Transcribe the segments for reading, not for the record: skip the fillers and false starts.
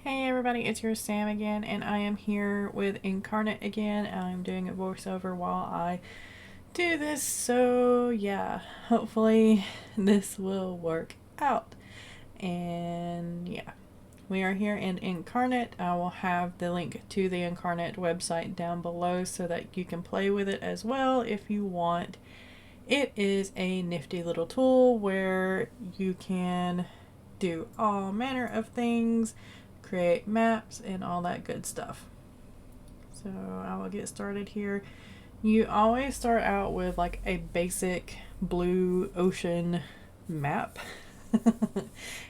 Hey everybody, it's your Sam again, and I am here with Inkarnate again. I'm doing a voiceover while I do this, so yeah, hopefully this will work out. And yeah, we are here in Inkarnate. I will have the link to the Inkarnate website down below so that you can play with it as well if you want. It is a nifty little tool where you can do all manner of things, create maps and all that good stuff. So I will get started here. You always start out with like a basic blue ocean map.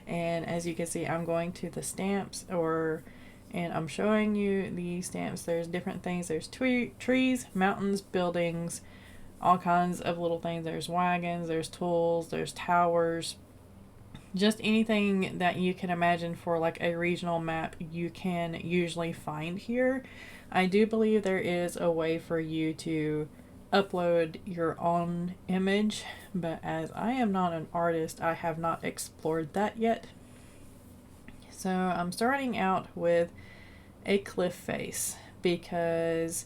And as you can see, I'm going to the stamps and I'm showing you the stamps. There's different things. There's trees, mountains, buildings, all kinds of little things. There's wagons, there's tools, there's towers. Just anything that you can imagine for like a regional map you can usually find here. I do believe there is a way for you to upload your own image, but as I am not an artist, I have not explored that yet. So I'm starting out with a cliff face because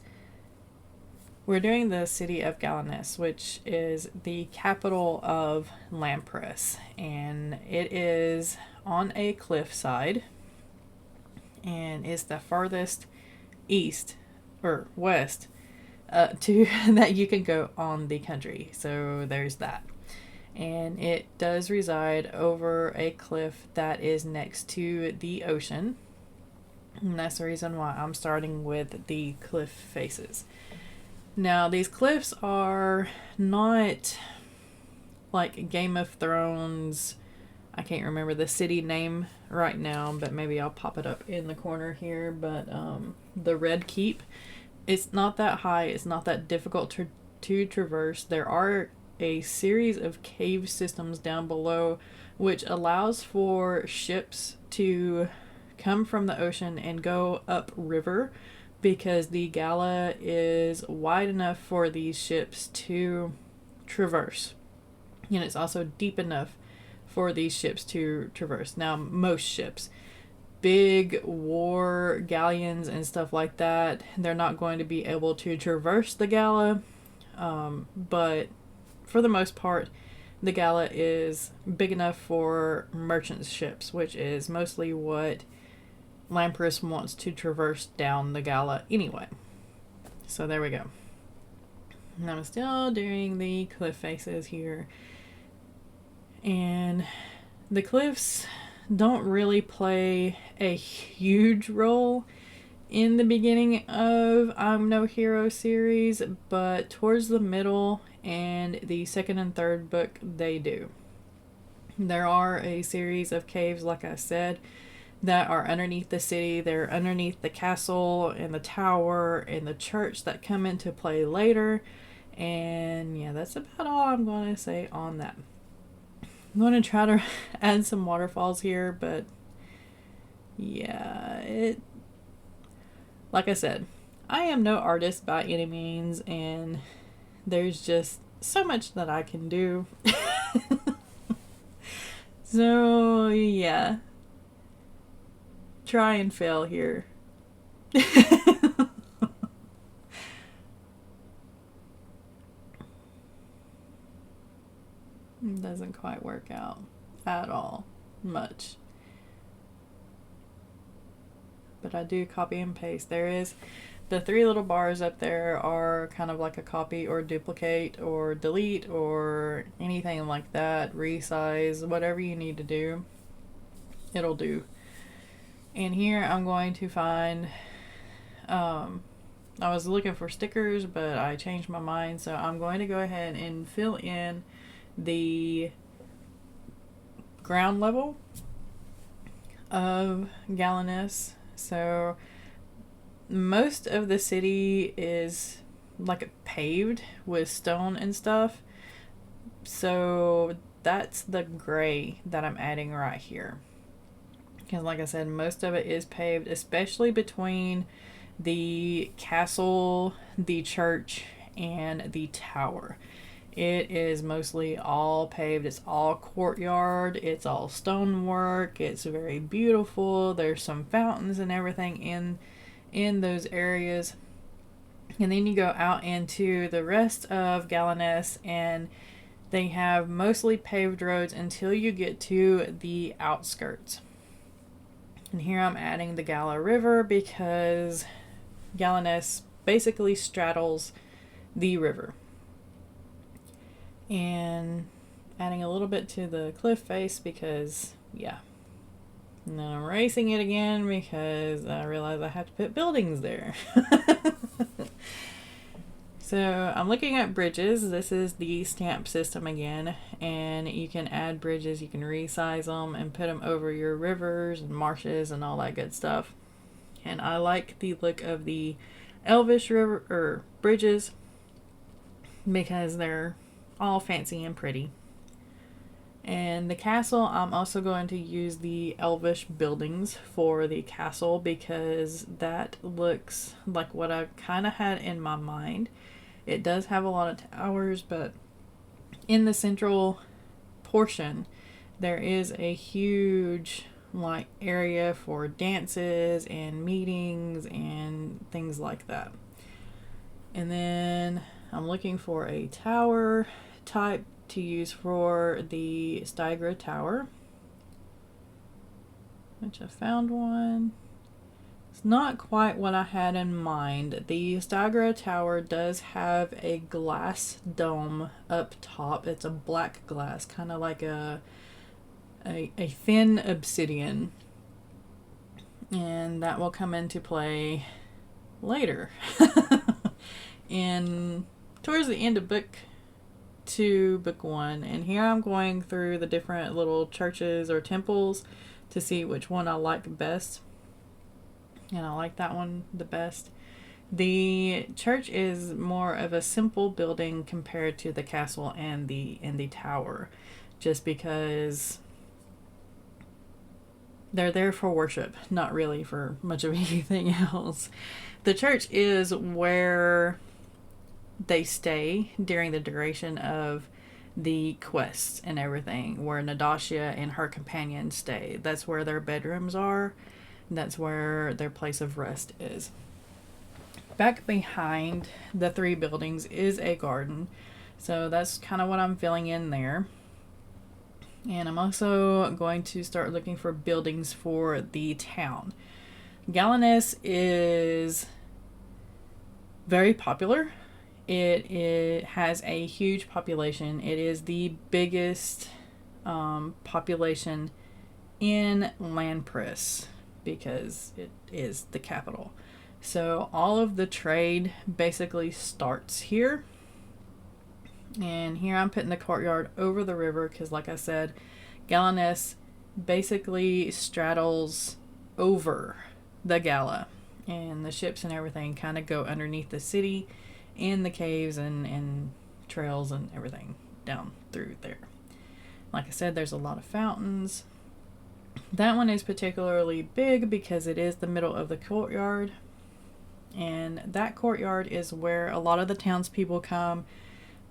we're doing the city of Galanesse, which is the capital of Lampress, and it is on a cliffside, and is the farthest east or west to that you can go on the country. So there's that, and it does reside over a cliff that is next to the ocean, and that's the reason why I'm starting with the cliff faces. Now, these cliffs are not like Game of Thrones. I can't remember the city name right now, but maybe I'll pop it up in the corner here. But the Red Keep, it's not that high. It's not that difficult to traverse. There are a series of cave systems down below, which allows for ships to come from the ocean and go upriver, because the Gala is wide enough for these ships to traverse. And it's also deep enough for these ships to traverse. Now, most ships, big war galleons and stuff like that, they're not going to be able to traverse the Gala. But for the most part, the Gala is big enough for merchant ships, which is mostly what Lampress wants to traverse down the Gala anyway. So there we go. And I'm still doing the cliff faces here. And the cliffs don't really play a huge role in the beginning of I'm No Hero series, but towards the middle and the second and third book, they do. There are a series of caves, like I said, that are underneath the city. They're underneath the castle and the tower and the church that come into play later. And yeah, that's about all I'm going to say on that. I'm going to try to add some waterfalls here, but yeah, like I said, I am no artist by any means, and there's just so much that I can do. So yeah, try and fail here. Doesn't quite work out at all much. But I do copy and paste. There is the three little bars up there are kind of like a copy or duplicate or delete or anything like that. Resize, whatever you need to do, it'll do. And here I'm going to find, I was looking for stickers, but I changed my mind. So I'm going to go ahead and fill in the ground level of Galanesse. So most of the city is like paved with stone and stuff. So that's the gray that I'm adding right here. Because like I said, most of it is paved, especially between the castle, the church, and the tower. It is mostly all paved. It's all courtyard. It's all stonework. It's very beautiful. There's some fountains and everything in those areas. And then you go out into the rest of Galanesse, and they have mostly paved roads until you get to the outskirts. And here I'm adding the Gala River because Galanesse basically straddles the river. And adding a little bit to the cliff face because, yeah. And then I'm erasing it again because I realize I have to put buildings there. So I'm looking at bridges. This is the stamp system again, and you can add bridges. You can resize them and put them over your rivers and marshes and all that good stuff. And I like the look of the Elvish river or bridges because they're all fancy and pretty. And the castle, I'm also going to use the Elvish buildings for the castle because that looks like what I kind of had in my mind. It does have a lot of towers, but in the central portion, there is a huge like area for dances and meetings and things like that. And then I'm looking for a tower type to use for the Stygra Tower, which I found one. It's not quite what I had in mind. The Stygra Tower does have a glass dome up top. It's a black glass, kind of like a thin obsidian. And that will come into play later. Towards the end of book 2, book 1. And here I'm going through the different little churches or temples to see which one I like best. And I like that one the best. The church is more of a simple building compared to the castle and the tower, just because they're there for worship, not really for much of anything else. The church is where they stay during the duration of the quests and everything, where Nadasha and her companions stay. That's where their bedrooms are. That's where their place of rest is. Back behind the 3 buildings is a garden. So that's kind of what I'm filling in there. And I'm also going to start looking for buildings for the town. Galanesse is very popular. It has a huge population. It is the biggest population in Landpress, because it is the capital. So all of the trade basically starts here. And here I'm putting the courtyard over the river because, like I said, Galanesse basically straddles over the Gala. And the ships and everything kind of go underneath the city and the caves and trails and everything down through there. Like I said, there's a lot of fountains. That one is particularly big because it is the middle of the courtyard. And that courtyard is where a lot of the townspeople come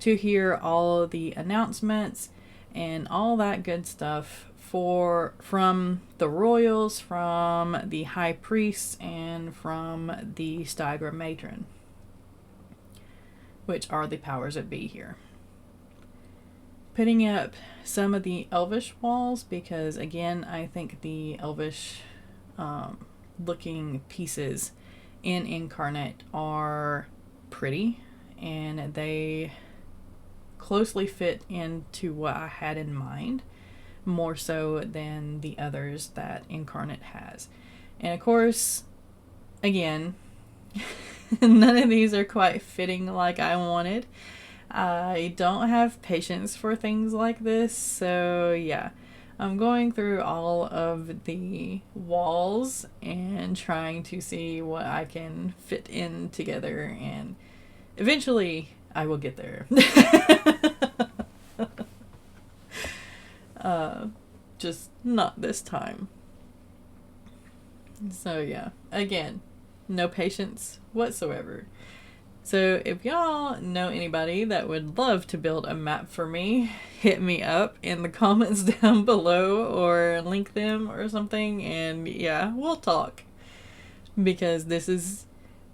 to hear all of the announcements and all that good stuff from the royals, from the high priests, and from the Stygra matron, which are the powers that be here. Putting up some of the Elvish walls because, again, I think the Elvish looking pieces in Inkarnate are pretty, and they closely fit into what I had in mind, more so than the others that Inkarnate has. And of course, again, none of these are quite fitting like I wanted. I don't have patience for things like this, so yeah. I'm going through all of the walls and trying to see what I can fit in together, and eventually I will get there. Just not this time. So yeah, again, no patience whatsoever. So if y'all know anybody that would love to build a map for me, hit me up in the comments down below or link them or something, and yeah, we'll talk. Because this is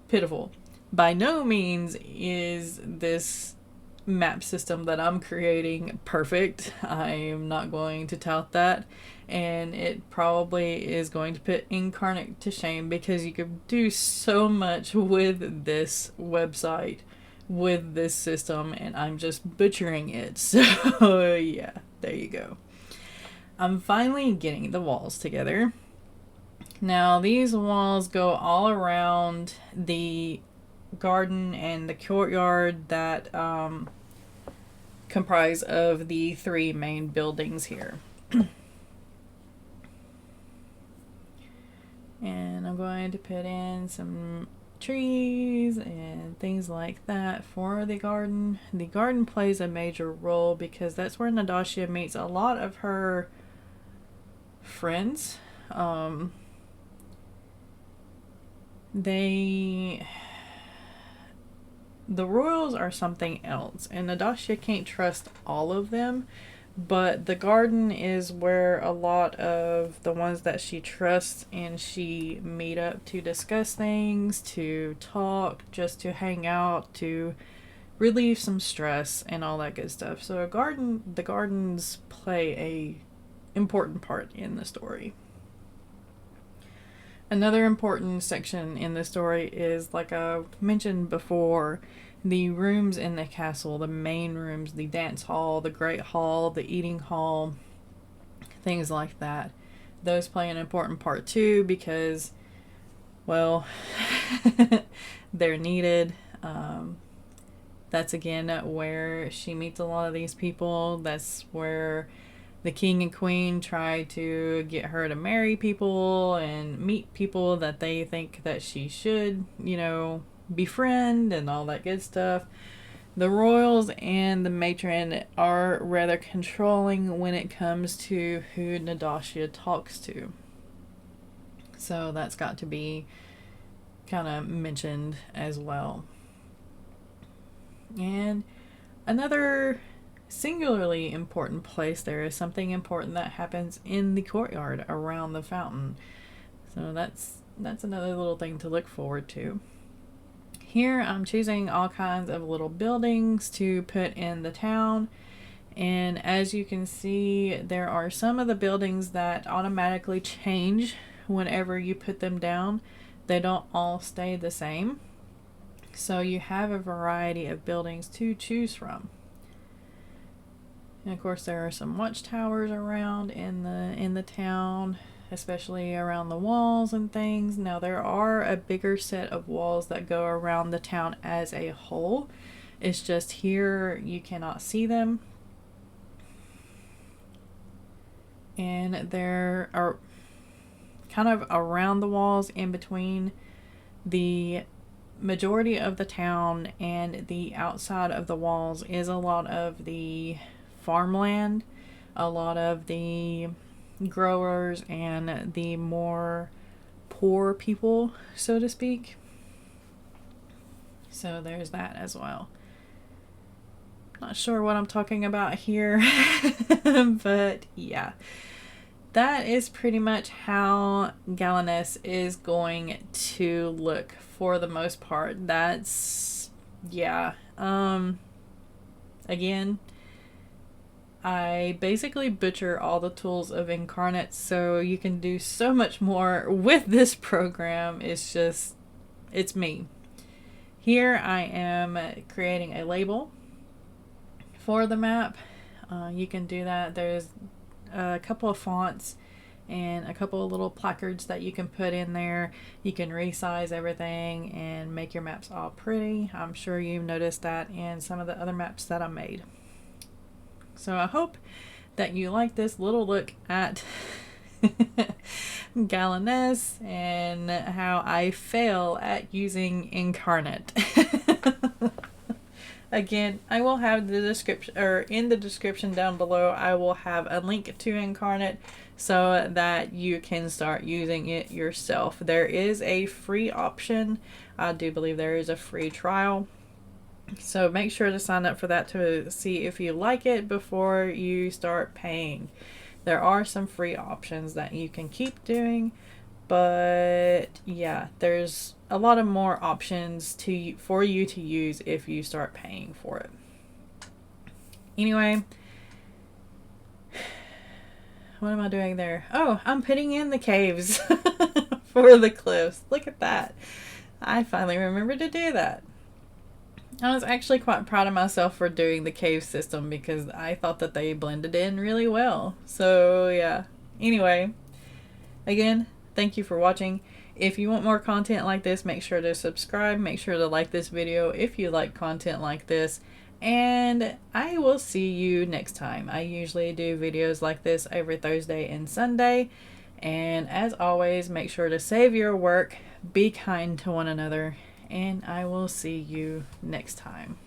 pitiful. By no means is this map system that I'm creating perfect. I am not going to tout that, and it probably is going to put Inkarnate to shame, because you could do so much with this website, with this system, and I'm just butchering it. So yeah, there you go. I'm finally getting the walls together. Now these walls go all around the garden and the courtyard that comprise of the 3 main buildings here. And I'm going to put in some trees and things like that for the garden. The garden plays a major role because that's where Natasha meets a lot of her friends. The royals are something else, and Natasha can't trust all of them, but the garden is where a lot of the ones that she trusts and she meet up to discuss things, to talk, just to hang out, to relieve some stress and all that good stuff. So the gardens play a important part in the story. Another important section in the story is, like I mentioned before, the rooms in the castle, the main rooms, the dance hall, the great hall, the eating hall, things like that. Those play an important part too because, well, they're needed. That's again where she meets a lot of these people. That's where the king and queen try to get her to marry people and meet people that they think that she should, befriend and all that good stuff. The royals and the matron are rather controlling when it comes to who Natasha talks to. So that's got to be kind of mentioned as well. And another singularly important place, there is something important that happens in the courtyard around the fountain. So that's another little thing to look forward to. Here I'm choosing all kinds of little buildings to put in the town, and as you can see, there are some of the buildings that automatically change whenever you put them down. They don't all stay the same, so you have a variety of buildings to choose from. And of course there are some watchtowers around in the town, especially around the walls and things. Now there are a bigger set of walls that go around the town as a whole. It's just here you cannot see them. And there are kind of around the walls in between the majority of the town and the outside of the walls is a lot of the farmland, a lot of the growers and the more poor people, so to speak. So there's that as well. Not sure what I'm talking about here, but yeah. That is pretty much how Galanesse is going to look for the most part. That's, yeah. Again, I basically butcher all the tools of Inkarnate, so you can do so much more with this program. It's me. Here I am creating a label for the map. You can do that. There's a couple of fonts and a couple of little placards that you can put in there. You can resize everything and make your maps all pretty. I'm sure you've noticed that in some of the other maps that I made. So I hope that you like this little look at Galanesse and how I fail at using Inkarnate. Again, I will have the description, or in the description down below, I will have a link to Inkarnate so that you can start using it yourself. There is a free option. I do believe there is a free trial. So make sure to sign up for that to see if you like it before you start paying. There are some free options that you can keep doing, but yeah, there's a lot of more options for you to use if you start paying for it. Anyway, what am I doing there? Oh, I'm putting in the caves for the cliffs. Look at that. I finally remembered to do that. I was actually quite proud of myself for doing the cave system because I thought that they blended in really well. So yeah. Anyway, again, thank you for watching. If you want more content like this, make sure to subscribe. Make sure to like this video if you like content like this. And I will see you next time. I usually do videos like this every Thursday and Sunday. And as always, make sure to save your work, be kind to one another, and I will see you next time.